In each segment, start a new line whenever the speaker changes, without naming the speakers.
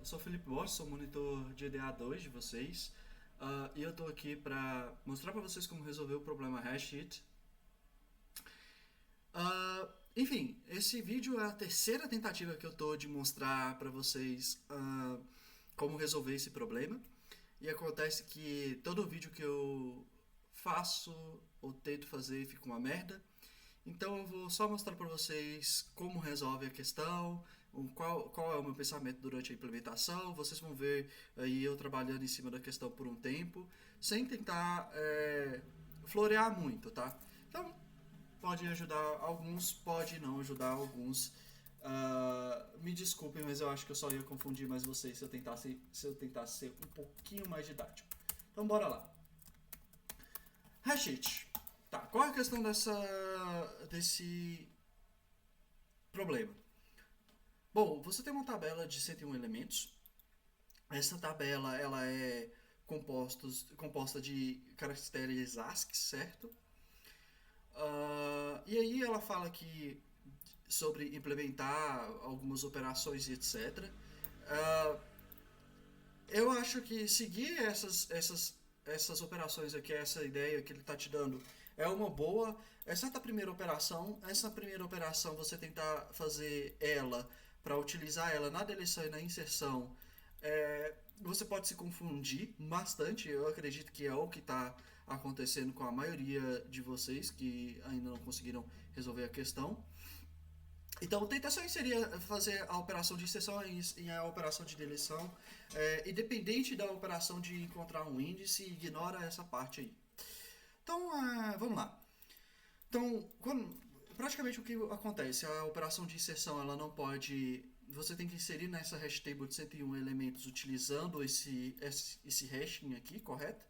sou o Felipe Borges, sou monitor de EDA2 de vocês. E eu tô aqui para mostrar para vocês como resolver o problema HashIt. Enfim, esse vídeo é a terceira tentativa que eu tô de mostrar para vocês como resolver esse problema. E acontece que todo vídeo que eu faço ou tento fazer fica uma merda. Então eu vou só mostrar para vocês como resolve a questão, qual é o meu pensamento durante a implementação. Vocês vão ver aí eu trabalhando em cima da questão por um tempo, sem tentar florear muito, tá? Então pode ajudar alguns, pode não ajudar alguns. Me desculpem, mas eu acho que eu só ia confundir mais vocês se eu tentasse ser um pouquinho mais didático. Então bora lá. HashIt. Tá, qual é a questão desse problema? Bom, você tem uma tabela de 101 elementos. Essa tabela ela é composta de caracteres ASCII, certo? E aí ela fala que sobre implementar algumas operações e etc. Eu acho que seguir essas operações aqui, essa ideia que ele está te dando, é uma boa, exceto a primeira operação. Essa primeira operação você tentar fazer ela para utilizar ela na deleção e na inserção, você pode se confundir bastante. Eu acredito que é o que está acontecendo com a maioria de vocês que ainda não conseguiram resolver a questão. Então, tenta só fazer a operação de inserção e a operação de deleção. Independente da operação de encontrar um índice, ignora essa parte aí. Então, vamos lá. Então, praticamente o que acontece? A operação de inserção ela não pode. Você tem que inserir nessa hash table de 101 elementos utilizando esse hashing aqui, correto?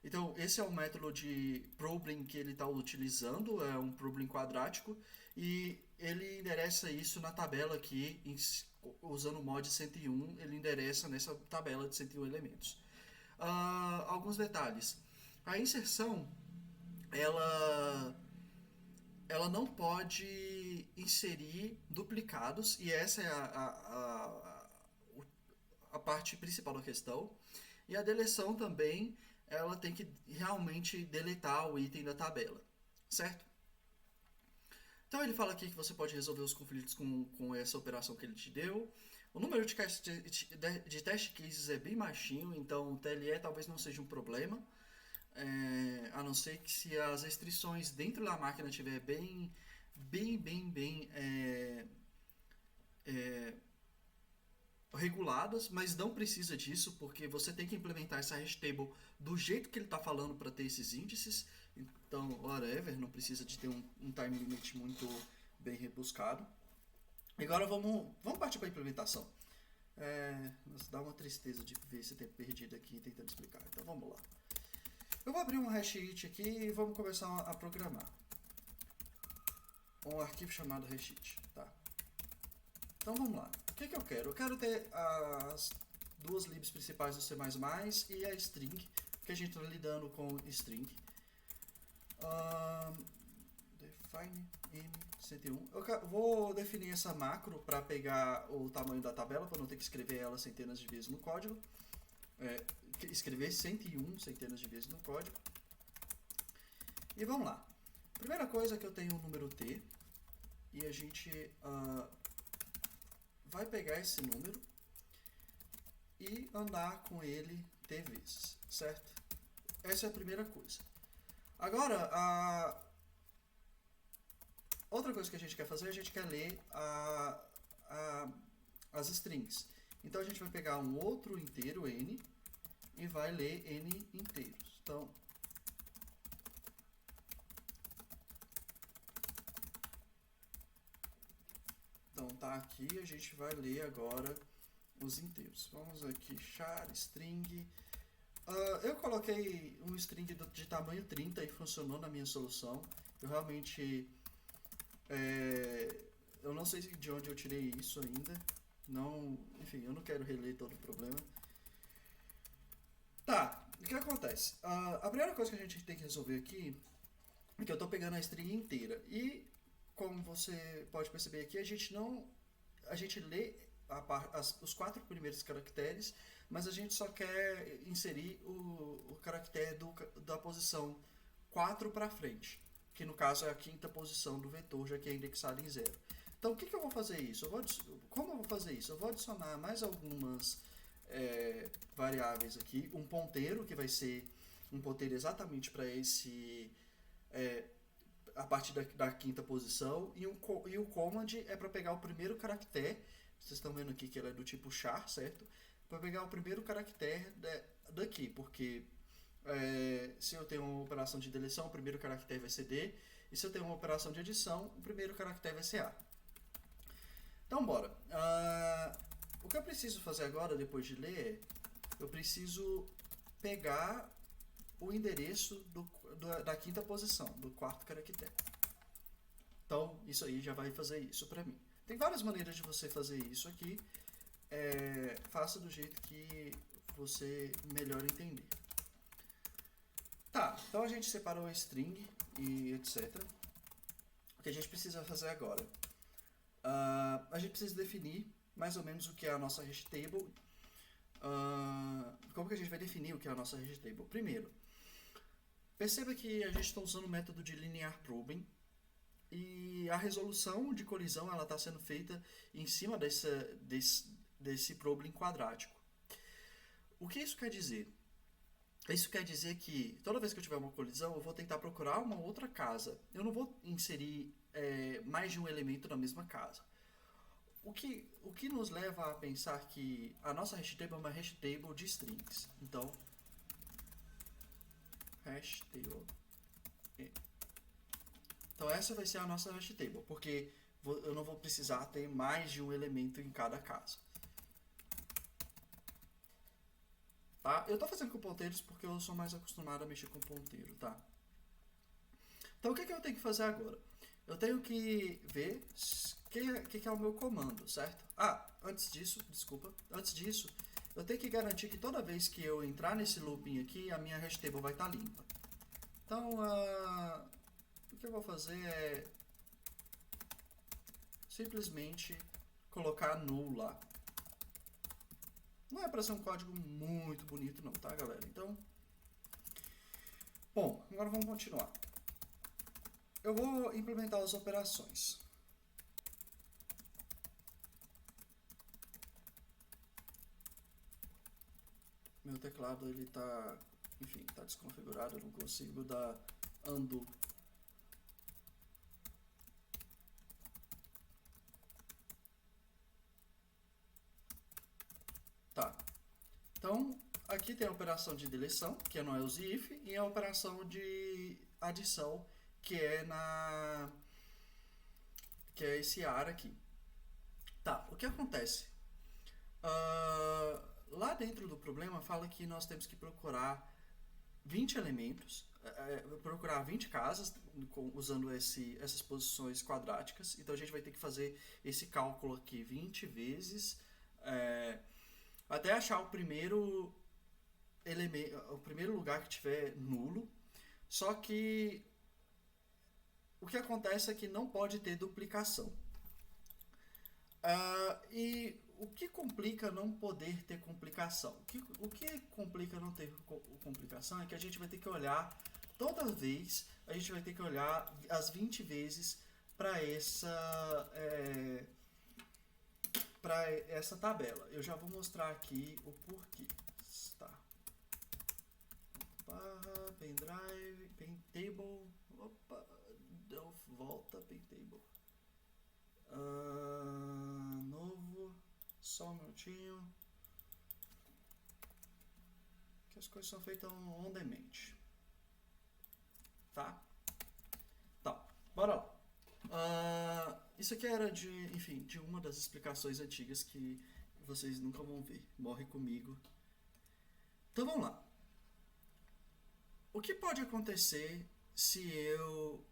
Então, esse é o método de problem que ele está utilizando, é um problem quadrático, e ele endereça isso na tabela aqui, usando o mod 101, ele endereça nessa tabela de 101 elementos. Alguns detalhes. A inserção, ela não pode inserir duplicados, e essa é a parte principal da questão. E a deleção também, ela tem que realmente deletar o item da tabela, certo? Então ele fala aqui que você pode resolver os conflitos com essa operação que ele te deu. O número de test cases é bem baixinho, então o TLE talvez não seja um problema. A não ser que se as restrições dentro da máquina estiver bem reguladas, mas não precisa disso, porque você tem que implementar essa hash table do jeito que ele está falando para ter esses índices. Então, whatever, não precisa de ter um time limit muito bem rebuscado. Agora vamos partir para a implementação. Dá uma tristeza de ver esse tempo perdido aqui tentando explicar. Então vamos lá. Eu vou abrir um HashIt aqui e vamos começar a programar. Um arquivo chamado HashIt. Tá. Então vamos lá. O que eu quero? Eu quero ter as duas libs principais do C++ e a string, que a gente está lidando com string. Define m101. Eu vou definir essa macro para pegar o tamanho da tabela, para não ter que escrever ela centenas de vezes no código. Escrever 101 centenas de vezes no código. E vamos lá. Primeira coisa é que eu tenho um número t, e a gente vai pegar esse número e andar com ele t vezes, certo? Essa é a primeira coisa. Agora, outra coisa que a gente quer fazer, a gente quer ler as strings. Então a gente vai pegar um outro inteiro, n, e vai ler n inteiros. Então tá aqui, a gente vai ler agora os inteiros. Vamos aqui, char, string. Eu coloquei um string de tamanho 30 e funcionou na minha solução. Eu realmente... eu não sei de onde eu tirei isso ainda. Enfim, eu não quero reler todo o problema. Tá, o que acontece? A primeira coisa que a gente tem que resolver aqui é que eu estou pegando a string inteira. E, como você pode perceber aqui, a gente lê os 4 primeiros caracteres, mas a gente só quer inserir o caractere da posição 4 para frente, que no caso é a quinta posição do vetor, já que é indexado em 0. Então, o que eu vou fazer isso? Como eu vou fazer isso? Eu vou adicionar mais algumas variáveis aqui, um ponteiro, que vai ser um ponteiro exatamente para esse... a partir da quinta posição, e o command é para pegar o primeiro caractere. Vocês estão vendo aqui que ela é do tipo char, certo? Para pegar o primeiro caractere daqui, porque se eu tenho uma operação de deleção, o primeiro caractere vai ser D, e se eu tenho uma operação de adição, o primeiro caractere vai ser A. Então, bora. O que eu preciso fazer agora, depois de ler, eu preciso pegar o endereço da quinta posição, do quarto caractere. Então, isso aí já vai fazer isso para mim. Tem várias maneiras de você fazer isso aqui. Faça do jeito que você melhor entender. Tá, então a gente separou a string e etc. O que a gente precisa fazer agora? A gente precisa definir mais ou menos o que é a nossa hash table. Como que a gente vai definir o que é a nossa hash table? Primeiro, perceba que a gente está usando o método de linear probing e a resolução de colisão ela está sendo feita em cima desse probing quadrático. O que isso quer dizer? Isso quer dizer que toda vez que eu tiver uma colisão, eu vou tentar procurar uma outra casa. Eu não vou inserir mais de um elemento na mesma casa. O que nos leva a pensar que a nossa hash table é uma hash table de strings. Então, hash table. Então essa vai ser a nossa hash table, porque eu não vou precisar ter mais de um elemento em cada casa. Tá? Eu estou fazendo com ponteiros porque eu sou mais acostumado a mexer com ponteiro, tá? Então o que eu tenho que fazer agora? Eu tenho que ver o que é o meu comando, certo? Antes disso, eu tenho que garantir que toda vez que eu entrar nesse looping aqui, a minha hash table vai estar limpa. Então, o que eu vou fazer é simplesmente colocar null lá. Não é para ser um código muito bonito não, tá, galera? Então, bom, agora vamos continuar. Eu vou implementar as operações. Meu teclado, ele tá, enfim, tá desconfigurado, eu não consigo dar undo. Tá. Então, aqui tem a operação de deleção, que é no else if, e a operação de adição, que é esse AR aqui. Tá, o que acontece? Lá dentro do problema fala que nós temos que procurar 20 elementos, procurar 20 casas usando essas posições quadráticas. Então a gente vai ter que fazer esse cálculo aqui 20 vezes até achar o primeiro elemento, o primeiro lugar que tiver nulo. Só que o que acontece é que não pode ter duplicação. E o que complica não poder ter complicação? O que complica não ter complicação é que a gente vai ter que olhar, toda vez, a gente vai ter que olhar as 20 vezes para essa tabela. Eu já vou mostrar aqui o porquê. Tá. Pendrive, pentable. Opa, deu volta, pentable. Novo, só um minutinho. Que as coisas são feitas on demand. Tá? Tá, bora lá. Isso aqui era de uma das explicações antigas que vocês nunca vão ver. Morre comigo. Então vamos lá. O que pode acontecer se eu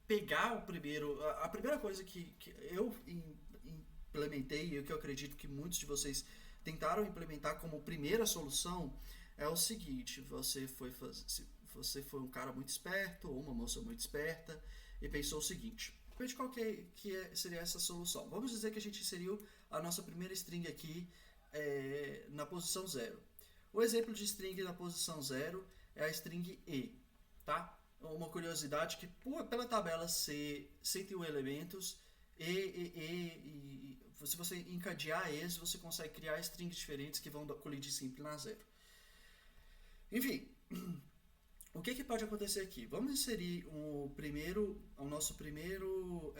pegar a primeira coisa que eu implementei e que eu acredito que muitos de vocês tentaram implementar como primeira solução é o seguinte: você foi um cara muito esperto ou uma moça muito esperta e pensou o seguinte: qual seria essa solução? Vamos dizer que a gente inseriu a nossa primeira string aqui na posição 0. O exemplo de string na posição 0 é a string e, tá? Uma curiosidade que pela tabela ser 101 elementos, e se você encadear eles, você consegue criar strings diferentes que vão colidir sempre na 0. Enfim, o que pode acontecer aqui? Vamos inserir o nosso primeiro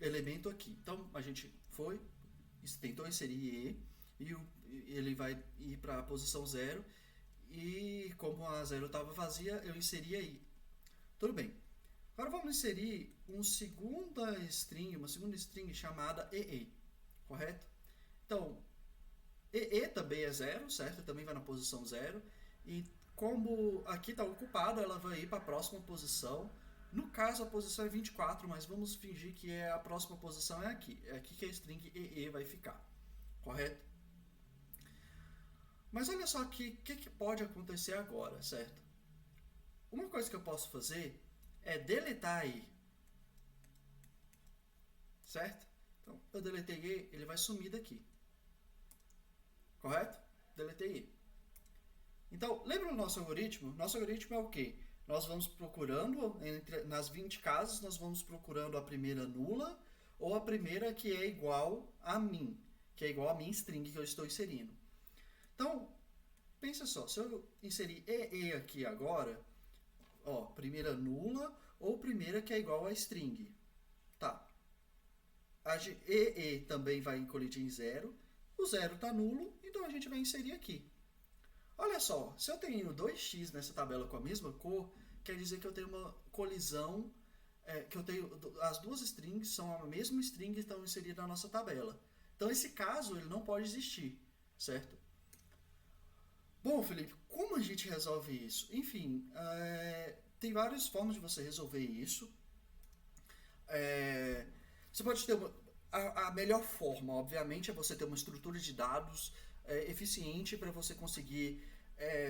elemento aqui. Então, a gente tentou inserir e ele vai ir para a posição 0, e como a 0 estava vazia, eu inseri aí. Tudo bem. Agora vamos inserir uma segunda string chamada EE, correto? Então, EE também é 0, certo? Também vai na posição 0. E como aqui está ocupado, ela vai ir para a próxima posição. No caso, a posição é 24, mas vamos fingir que a próxima posição é aqui. É aqui que a string EE vai ficar, correto? Mas olha só o que pode acontecer agora, certo? Uma coisa que eu posso fazer é deletar E, certo? Então, eu deletei E, ele vai sumir daqui, correto? Deletei E. Então, lembra do nosso algoritmo? Nosso algoritmo é o quê? Nós vamos procurando, nas 20 casas, nós vamos procurando a primeira nula ou a primeira que é igual a mim, que é igual a minha string que eu estou inserindo. Então, pensa só, se eu inserir EE aqui agora, ó, primeira nula ou primeira que é igual a string. Tá. A EE também vai colidir em 0, o 0 está nulo, então a gente vai inserir aqui. Olha só, se eu tenho 2x nessa tabela com a mesma cor, quer dizer que eu tenho uma colisão, que eu tenho as duas strings são a mesma string que estão inseridas na nossa tabela. Então esse caso ele não pode existir, certo? Bom, Felipe, como a gente resolve isso? Enfim, tem várias formas de você resolver isso. Você pode ter a melhor forma, obviamente, é você ter uma estrutura de dados eficiente para você conseguir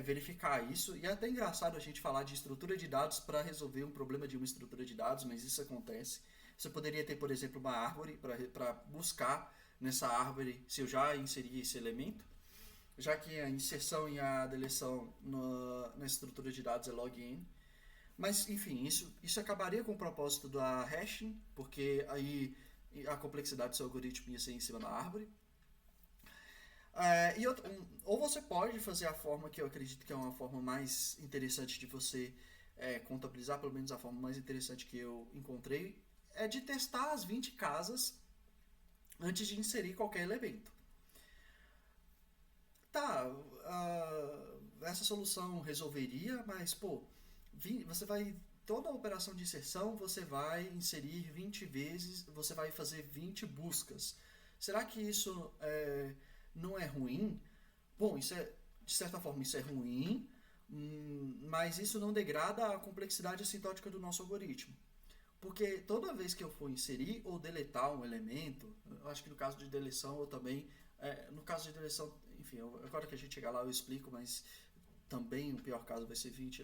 verificar isso. E é até engraçado a gente falar de estrutura de dados para resolver um problema de uma estrutura de dados, mas isso acontece. Você poderia ter, por exemplo, uma árvore para buscar nessa árvore se eu já inseri esse elemento, já que a inserção e a deleção na estrutura de dados é login. Mas, enfim, isso acabaria com o propósito da hashing, porque aí a complexidade do seu algoritmo ia ser em cima da árvore. Ou você pode fazer a forma que eu acredito que é uma forma mais interessante de você contabilizar, pelo menos a forma mais interessante que eu encontrei, é de testar as 20 casas antes de inserir qualquer elemento. Tá, essa solução resolveria, mas, você vai, toda a operação de inserção, você vai inserir 20 vezes, você vai fazer 20 buscas. Será que isso não é ruim? Bom, de certa forma, isso é ruim, mas isso não degrada a complexidade assintótica do nosso algoritmo. Porque toda vez que eu for inserir ou deletar um elemento, eu acho que no caso de deleção eu também, no caso de deleção, enfim, agora que a gente chegar lá eu explico, mas também o pior caso vai ser 20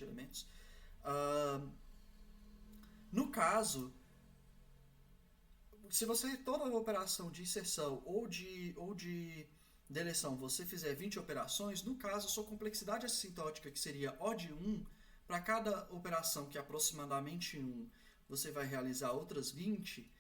elementos. No caso, se você toda a operação de inserção ou de deleção você fizer 20 operações, no caso a sua complexidade assintótica, que seria O de 1, para cada operação que é aproximadamente 1, você vai realizar outras 20.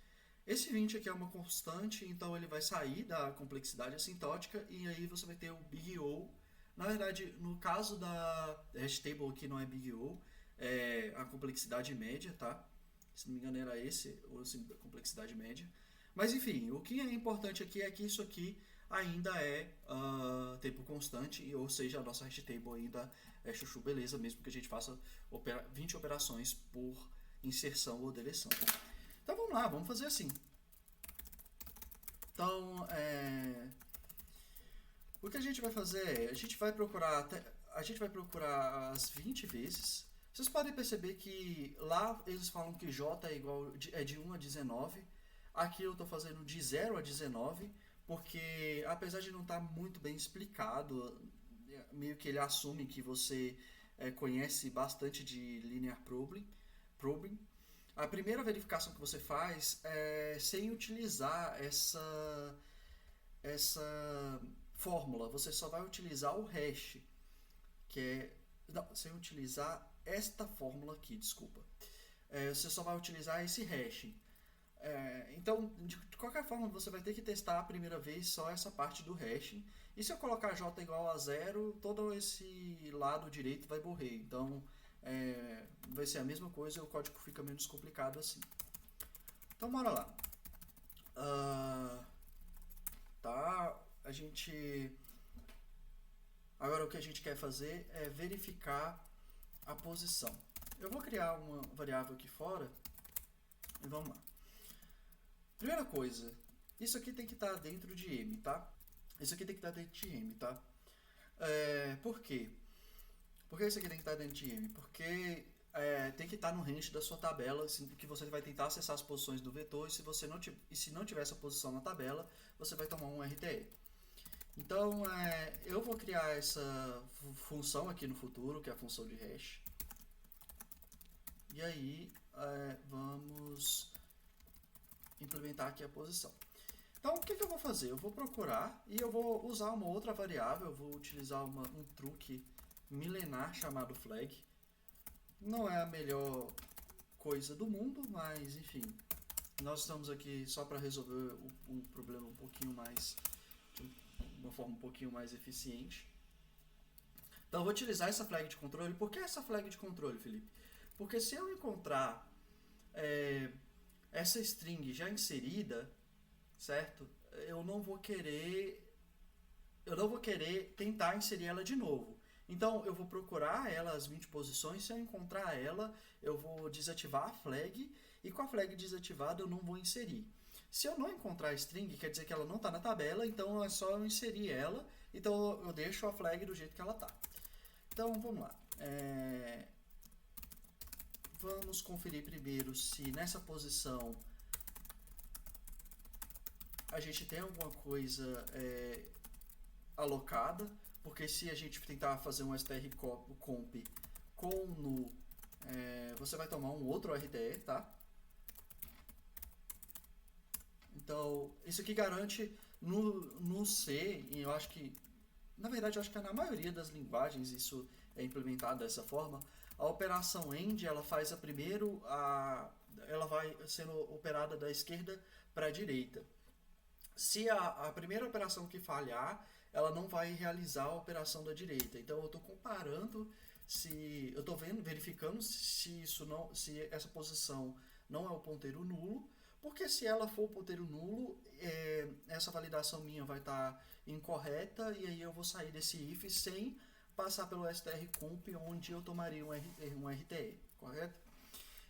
Esse 20 aqui é uma constante, então ele vai sair da complexidade assintótica e aí você vai ter o Big O. Na verdade, no caso da hash table aqui não é Big O, é a complexidade média, tá? Se não me engano era esse, ou a complexidade média. Mas enfim, o que é importante aqui é que isso aqui ainda é tempo constante, ou seja, a nossa hash table ainda é chuchu beleza, mesmo que a gente faça 20 operações por inserção ou deleção. Então vamos lá, vamos fazer assim. Então, o que a gente vai fazer é, a gente vai procurar as 20 vezes. Vocês podem perceber que lá eles falam que J é de 1 a 19. Aqui eu estou fazendo de 0 a 19, porque apesar de não estar muito bem explicado, meio que ele assume que você conhece bastante de linear probing. A primeira verificação que você faz é sem utilizar essa fórmula. Você só vai utilizar o hash, que é... Não, sem utilizar esta fórmula aqui, desculpa. Você só vai utilizar esse hash. Então, de qualquer forma, você vai ter que testar a primeira vez só essa parte do hashing. E se eu colocar j igual a 0, todo esse lado direito vai morrer. Então, vai ser a mesma coisa e o código fica menos complicado assim. Então, bora lá. Tá, a gente... Agora o que a gente quer fazer é verificar a posição. Eu vou criar uma variável aqui fora e vamos lá. Primeira coisa, isso aqui tem que estar dentro de M, tá? Isso aqui tem que estar dentro de M, tá? Por quê? Por que isso aqui tem que estar dentro de M? Porque tem que estar no range da sua tabela, que você vai tentar acessar as posições do vetor, e se não tiver essa posição na tabela, você vai tomar um RTE. Então, eu vou criar essa função aqui no futuro, que é a função de hash. E aí, vamos implementar aqui a posição. Então, o que eu vou fazer? Eu vou procurar e eu vou usar uma outra variável. Eu vou utilizar um truque milenar chamado flag. Não é a melhor coisa do mundo, mas enfim, nós estamos aqui só para resolver o problema um pouquinho mais, de uma forma um pouquinho mais eficiente. Então eu vou utilizar essa flag de controle. Por que essa flag de controle, Felipe? Porque se eu encontrar essa string já inserida, certo? Eu não vou querer tentar inserir ela de novo. Então, eu vou procurar ela as 20 posições, se eu encontrar ela, eu vou desativar a flag, e com a flag desativada eu não vou inserir. Se eu não encontrar a string, quer dizer que ela não está na tabela, então é só eu inserir ela, então eu deixo a flag do jeito que ela está. Então, vamos lá. Vamos conferir primeiro se nessa posição a gente tem alguma coisa alocada. Porque se a gente tentar fazer um strcomp com null, você vai tomar um outro RTE, tá? Então, isso aqui garante no C, e eu acho que, na verdade, eu acho que na maioria das linguagens isso é implementado dessa forma. A operação end, ela faz ela vai sendo operada da esquerda para a direita. Se a primeira operação que falhar, ela não vai realizar a operação da direita. Então eu estou comparando eu estou verificando se essa posição não é o ponteiro nulo, porque se ela for o ponteiro nulo, essa validação minha vai estar incorreta, e aí eu vou sair desse if sem passar pelo strcomp, onde eu tomaria um RTE, correto?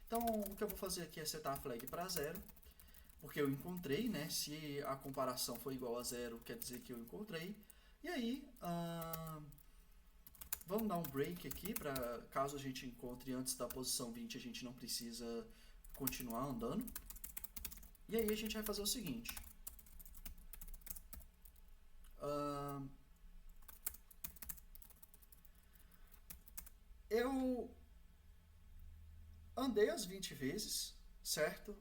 Então o que eu vou fazer aqui é setar a flag para 0, porque eu encontrei, né? Se a comparação for igual a 0, quer dizer que eu encontrei. E aí, vamos dar um break aqui, para caso a gente encontre antes da posição 20, a gente não precisa continuar andando. E aí a gente vai fazer o seguinte. Eu andei as 20 vezes, certo?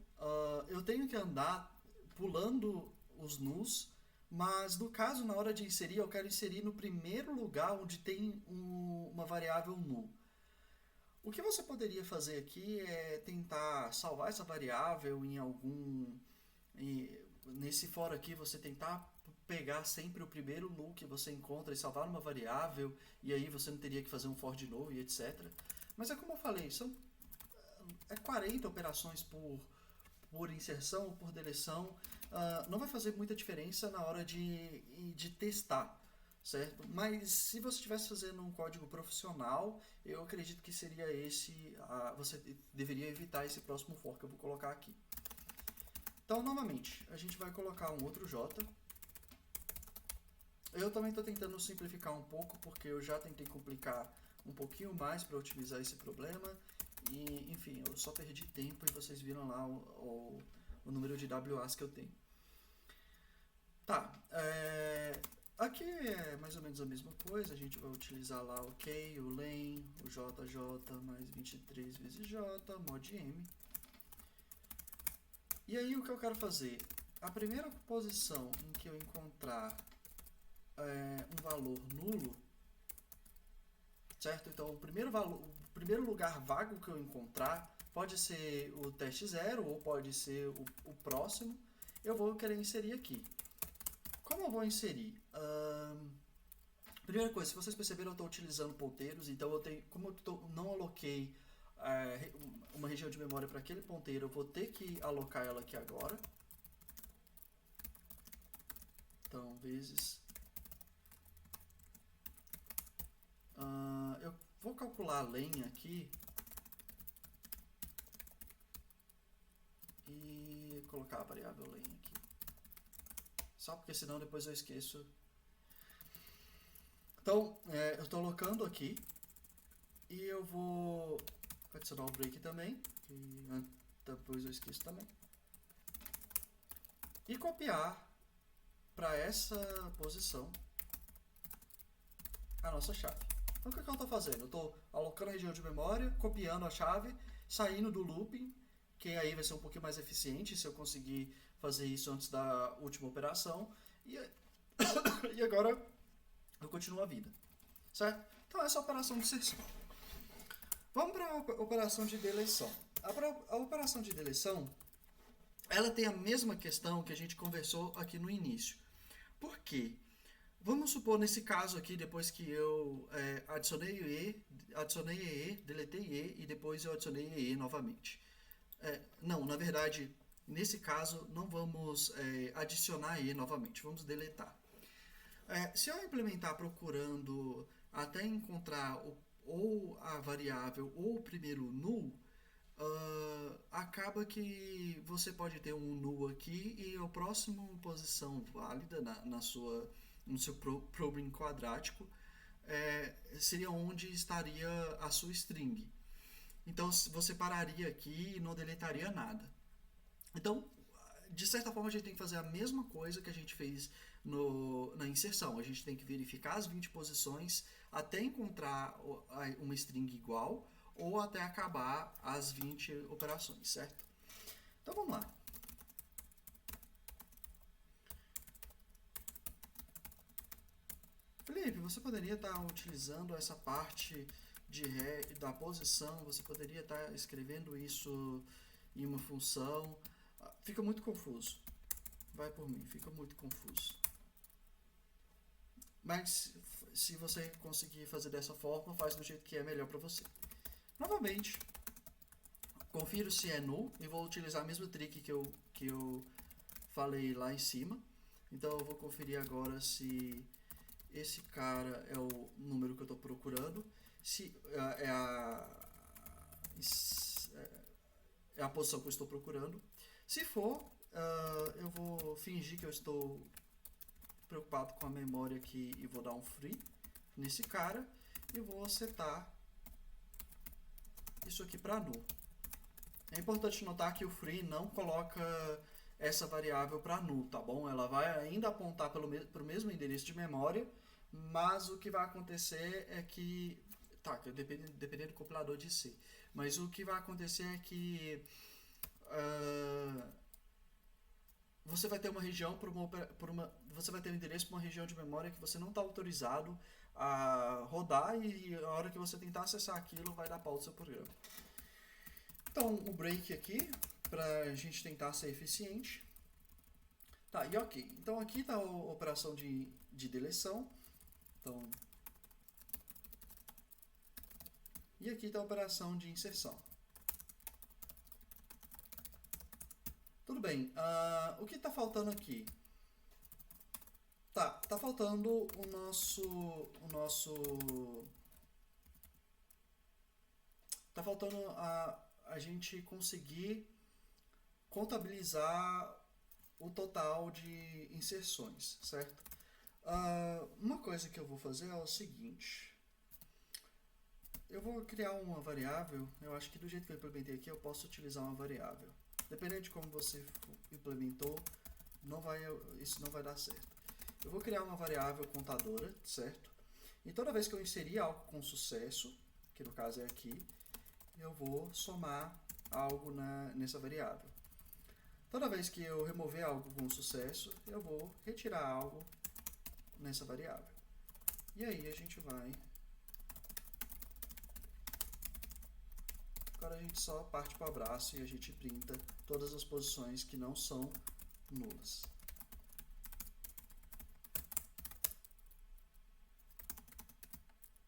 Eu tenho que andar pulando os nus, mas no caso, na hora de inserir, eu quero inserir no primeiro lugar onde tem uma variável null. O que você poderia fazer aqui é tentar salvar essa variável em nesse for aqui, você tentar pegar sempre o primeiro null que você encontra e salvar numa variável, e aí você não teria que fazer um for de novo e etc. Mas é como eu falei, são 40 operações por inserção ou por deleção. Não vai fazer muita diferença na hora de testar, certo? Mas se você estivesse fazendo um código profissional, eu acredito que seria você deveria evitar esse próximo for que eu vou colocar aqui. Então, novamente, a gente vai colocar um outro J. Eu também estou tentando simplificar um pouco, porque eu já tentei complicar um pouquinho mais para otimizar esse problema. E, enfim, eu só perdi tempo e vocês viram lá o número de WAs que eu tenho. Tá, aqui é mais ou menos a mesma coisa, a gente vai utilizar lá o K, o len, o JJ mais 23 vezes J, mod M. E aí o que eu quero fazer? A primeira posição em que eu encontrar um valor nulo, certo? Então o primeiro lugar vago que eu encontrar pode ser o teste 0 ou pode ser o próximo, eu vou querer inserir aqui. Como eu vou inserir? Primeira coisa, se vocês perceberam, eu estou utilizando ponteiros, então como eu não aloquei uma região de memória para aquele ponteiro, eu vou ter que alocar ela aqui agora. Então, vezes... eu vou calcular a lenha aqui e colocar a variável lenha aqui. Só porque senão depois eu esqueço. Então, eu estou alocando aqui e eu vou adicionar o break também, e depois eu esqueço também. E copiar para essa posição a nossa chave. Então, o que eu estou fazendo? Eu estou alocando a região de memória, copiando a chave, saindo do looping, que aí vai ser um pouquinho mais eficiente se eu conseguir fazer isso antes da última operação. E agora eu continuo a vida, certo? Então, essa é a operação de inserção. Vamos para a operação de deleção. A operação de deleção, ela tem a mesma questão que a gente conversou aqui no início. Por quê? Vamos supor, nesse caso aqui, depois que eu adicionei EE, deletei EE e depois eu adicionei EE novamente. Não, na verdade, nesse caso, não vamos adicionar EE novamente, vamos deletar. Se eu implementar procurando até encontrar ou a variável ou o primeiro null, acaba que você pode ter um null aqui e a próxima posição válida no seu probing quadrático seria onde estaria a sua string. Então você pararia aqui e não deletaria nada. Então, de certa forma, a gente tem que fazer a mesma coisa que a gente fez na inserção. A gente tem que verificar as 20 posições até encontrar uma string igual ou até acabar as 20 operações, certo? Então vamos lá. Felipe, você poderia estar utilizando essa parte da posição, você poderia estar escrevendo isso em uma função. Fica muito confuso. Vai por mim, fica muito confuso. Mas se você conseguir fazer dessa forma, faz do jeito que é melhor para você. Novamente, confiro se é null e vou utilizar a mesma trick que eu falei lá em cima. Então eu vou conferir agora se esse cara é o número que eu estou procurando, se é a posição que eu estou procurando. Se for, eu vou fingir que eu estou preocupado com a memória aqui e vou dar um free nesse cara e vou setar isso aqui para null. É importante notar que o free não coloca essa variável para null, tá bom? Ela vai ainda apontar para o mesmo endereço de memória, mas o que vai acontecer é que... Tá, dependendo do compilador de C. Mas o que vai acontecer é que você vai ter uma região você vai ter um endereço para uma região de memória que você não está autorizado a rodar e a hora que você tentar acessar aquilo vai dar pau do seu programa. Então, o break aqui, para a gente tentar ser eficiente. Tá, e ok. Então, aqui está a operação de deleção. Então, e aqui está a operação de inserção. Tudo bem. O que está faltando aqui? Tá faltando o nosso... Tá faltando a gente conseguir contabilizar o total de inserções, certo? Uma coisa que eu vou fazer é o seguinte. Eu vou criar uma variável. Eu acho que do jeito que eu implementei aqui, eu posso utilizar uma variável. Dependendo de como você implementou, isso não vai dar certo. Eu vou criar uma variável contadora, certo? E toda vez que eu inserir algo com sucesso, que no caso é aqui, eu vou somar algo nessa variável. Toda vez que eu remover algo com sucesso, eu vou retirar algo nessa variável. E aí a gente vai... Agora a gente só parte para o abraço e a gente printa todas as posições que não são nulas.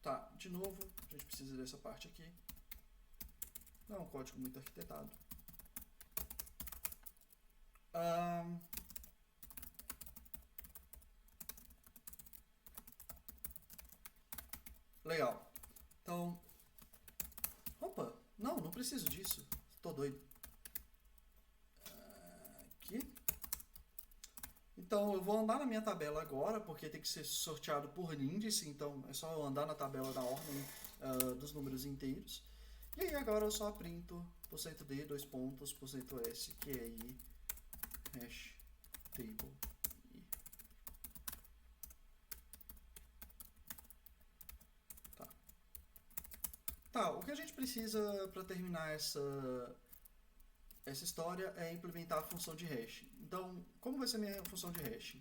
Tá, de novo, a gente precisa dessa parte aqui. Não é um código muito arquitetado. Legal. Então, opa, não preciso disso. Tô doido. Aqui. Então, eu vou andar na minha tabela agora, porque tem que ser sorteado por índice, então é só eu andar na tabela da ordem dos números inteiros. E aí agora eu só printo %d, dois pontos, %s, que é i, hash, table, i. Tá, o que a gente precisa para terminar essa história é implementar a função de hash. Então, como vai ser a minha função de hash?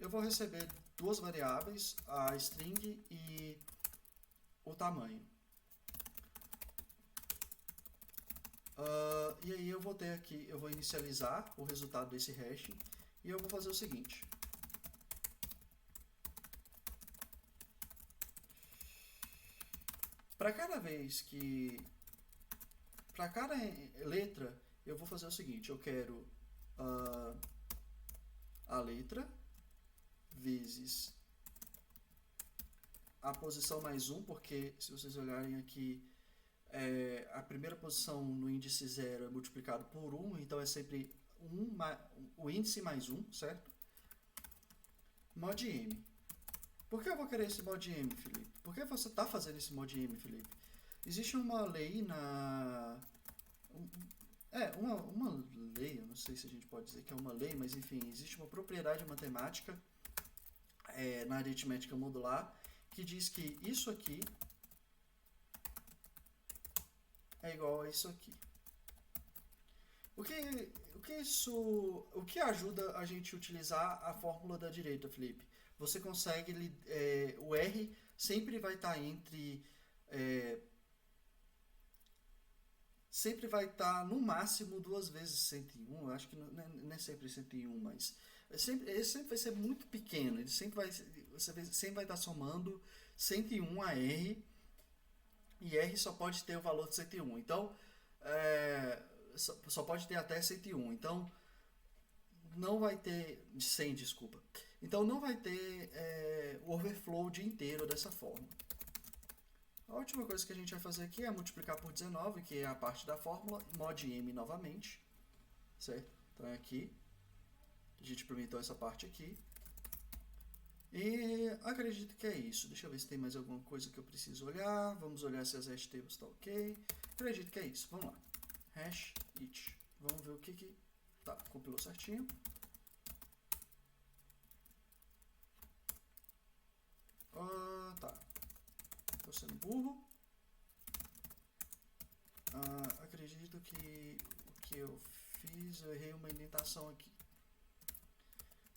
Eu vou receber duas variáveis, a string e o tamanho. E aí eu vou ter aqui, eu vou inicializar o resultado desse hash e eu vou fazer o seguinte. Para cada letra, eu vou fazer o seguinte, eu quero a letra vezes a posição mais 1, porque se vocês olharem aqui, a primeira posição no índice 0 é multiplicado por 1, então é sempre o índice mais 1, certo? Mod m. Por que eu vou querer esse mod m, Felipe? Por que você está fazendo esse mod m, Felipe? Existe uma lei uma lei, eu não sei se a gente pode dizer que é uma lei, mas enfim, existe uma propriedade matemática na aritmética modular que diz que isso aqui é igual a isso aqui. O que ajuda a gente a utilizar a fórmula da direita, Felipe? Você consegue, o R sempre vai estar sempre vai estar no máximo 2 vezes 101, eu acho que não é sempre 101, mas ele sempre vai ser muito pequeno, você sempre vai estar somando 101 a R, e R só pode ter o valor de 101, então só pode ter até 101, então não vai ter, 100, desculpa, então não vai ter o overflow o dia inteiro dessa forma. A última coisa que a gente vai fazer aqui é multiplicar por 19, que é a parte da fórmula, mod m novamente, certo? Então é aqui, a gente implementou essa parte aqui. E acredito que é isso. Deixa eu ver se tem mais alguma coisa que eu preciso olhar. Vamos olhar se as hash tables estão ok. Acredito que é isso. Vamos lá. Hash each. Vamos ver o que tá, compilou certinho. Tá. Tô sendo burro. Acredito que o que eu fiz, eu errei uma indentação aqui.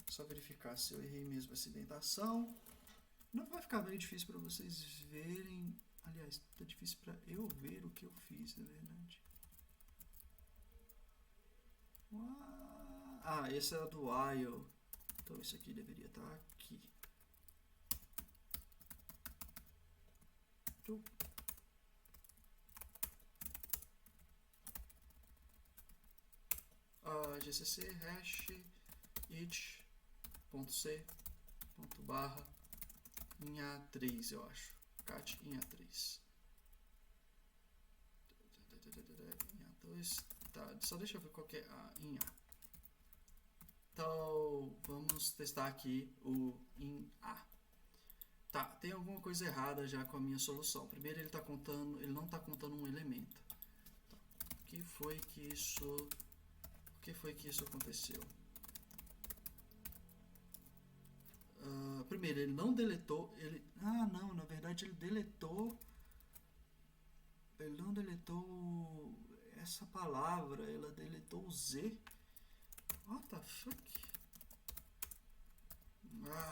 Só verificar se eu errei mesmo essa indentação. Não vai ficar bem difícil para vocês verem. Aliás, tá difícil para eu ver o que eu fiz, na verdade. Esse é do while. Então isso aqui deveria estar aqui. GCC hash each.c.barra em A3, eu acho. Cat em A3. Em A2. Tá, só deixa eu ver qual que é em A. Então, vamos testar aqui o em A. Tá, tem alguma coisa errada já com a minha solução. Primeiro ele não está contando um elemento. Tá. O que foi que isso aconteceu? Primeiro, ele não deletou. Não, na verdade ele deletou. Ele não deletou essa palavra, ela deletou o Z. What the fuck? Ah,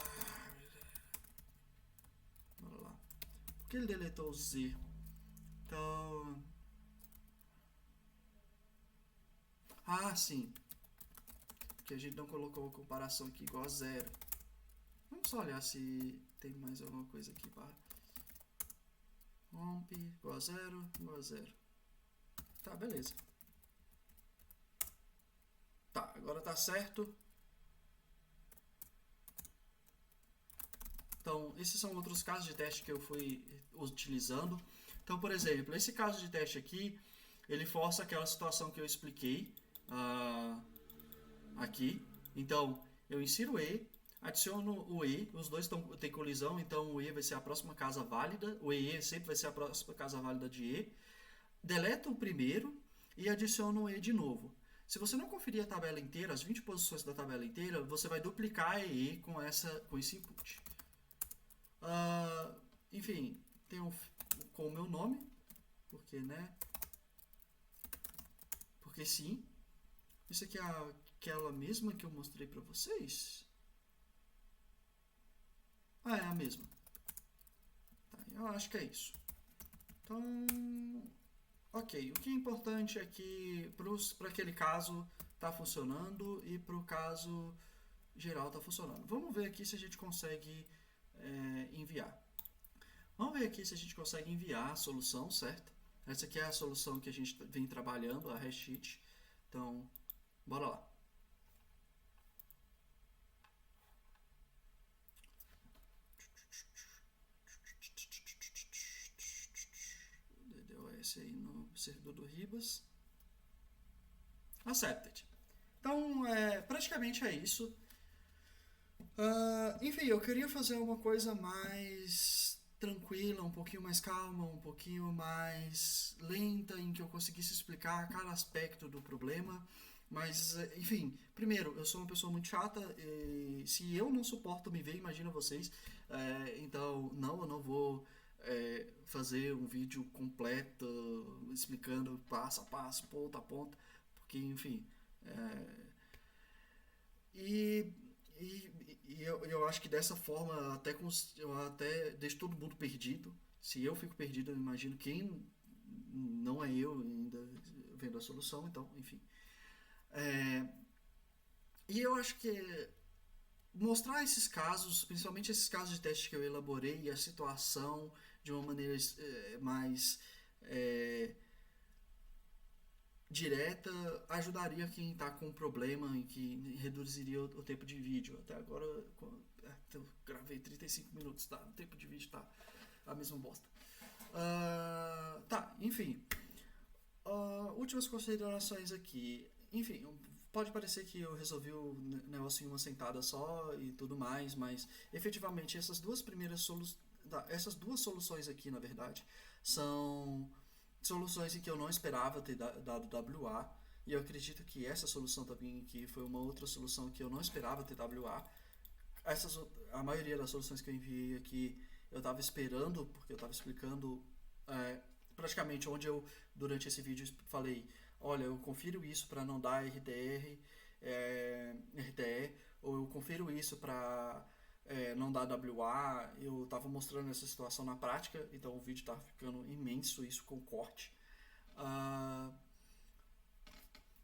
bora lá. Por que ele deletou o Z? Então. Ah, sim. Porque a gente não colocou a comparação aqui igual a zero. Vamos só olhar se tem mais alguma coisa aqui. Comp igual a zero, igual a zero. Tá, beleza. Tá, agora tá certo. Então, esses são outros casos de teste que eu fui utilizando. Então, por exemplo, esse caso de teste aqui, ele força aquela situação que eu expliquei aqui. Então, eu insiro E, adiciono o E, os dois têm colisão, então o E vai ser a próxima casa válida, o EE sempre vai ser a próxima casa válida de E. Deleto o primeiro e adiciono o E de novo. Se você não conferir a tabela inteira, as 20 posições da tabela inteira, você vai duplicar a EE com esse input. Enfim, tem com o meu nome, porque, né? Porque sim. Isso aqui é aquela mesma que eu mostrei pra vocês? Ah, é a mesma. Tá, eu acho que é isso. Então, ok. O que é importante é que para aquele caso tá funcionando e para o caso geral tá funcionando. Vamos ver aqui se a gente consegue enviar. Vamos ver aqui se a gente consegue enviar a solução, certo? Essa aqui é a solução que a gente vem trabalhando, a hasheet. Então, bora lá. DDoS aí no servidor do Ribas. Accepted. Então, praticamente é isso. Enfim, eu queria fazer uma coisa mais tranquila, um pouquinho mais calma, um pouquinho mais lenta, em que eu conseguisse explicar cada aspecto do problema. Mas, enfim, primeiro, eu sou uma pessoa muito chata e se eu não suporto me ver, imagina vocês. Então, não, eu não vou fazer um vídeo completo explicando passo a passo, ponta a ponta, porque, enfim. E, eu acho que dessa forma eu até deixo todo mundo perdido. Se eu fico perdido, eu imagino quem não é eu ainda vendo a solução, então, enfim. É, e eu acho que mostrar esses casos, principalmente esses casos de teste que eu elaborei e a situação de uma maneira mais é, direta ajudaria quem está com problema e que reduziria o tempo de vídeo. Até agora eu gravei 35 minutos, tá? O tempo de vídeo tá a mesma bosta. Tá, enfim. Últimas considerações aqui. Enfim, pode parecer que eu resolvi o negócio em uma sentada só e tudo mais, mas efetivamente essas duas soluções aqui, na verdade, são soluções em que eu não esperava ter dado WA. E eu acredito que essa solução também aqui foi uma outra solução que eu não esperava ter WA. A maioria das soluções que eu enviei aqui eu estava esperando, porque eu estava explicando praticamente onde eu, durante esse vídeo, falei: olha, eu confiro isso para não dar RTE, ou eu confiro isso para não dar WA. Eu estava mostrando essa situação na prática, então o vídeo estava ficando imenso, isso com corte.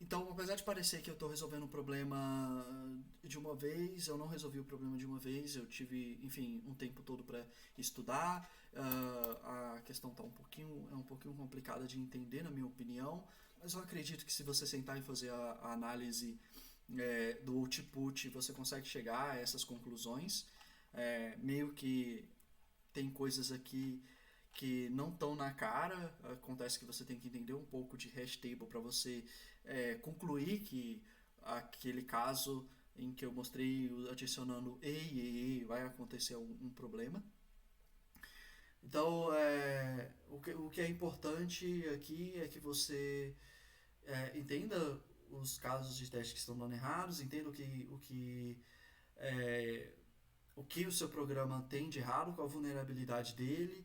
Então, apesar de parecer que eu estou resolvendo um problema de uma vez, eu não resolvi o problema de uma vez. Eu tive, enfim, um tempo todo para estudar. A questão é um pouquinho complicada de entender, na minha opinião. Mas eu acredito que se você sentar e fazer a análise do output, você consegue chegar a essas conclusões. Meio que tem coisas aqui que não estão na cara. Acontece que você tem que entender um pouco de hash table para você concluir que aquele caso em que eu mostrei adicionando e vai acontecer um problema. Então, o que é importante aqui é que você entenda os casos de teste que estão dando errados, entenda o que o seu programa tem de errado, qual a vulnerabilidade dele,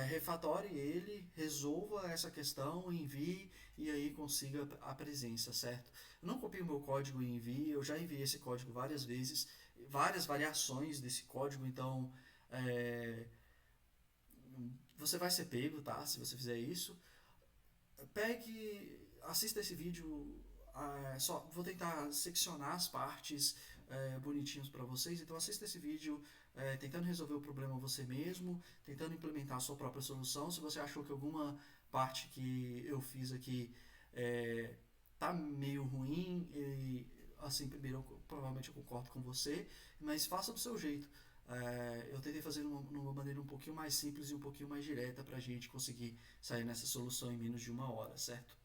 refatore ele, resolva essa questão, envie e aí consiga a presença, certo? Eu não copie o meu código e envie, eu já enviei esse código várias vezes, várias variações desse código, então é, você vai ser pego, tá? Se você fizer isso. Pegue, assista esse vídeo, só vou tentar seccionar as partes bonitinhos para vocês, então assista esse vídeo tentando resolver o problema você mesmo, tentando implementar a sua própria solução. Se você achou que alguma parte que eu fiz aqui tá meio ruim, e, assim, primeiro provavelmente eu concordo com você, mas faça do seu jeito. Eu tentei fazer numa maneira um pouquinho mais simples e um pouquinho mais direta para a gente conseguir sair nessa solução em menos de uma hora, certo?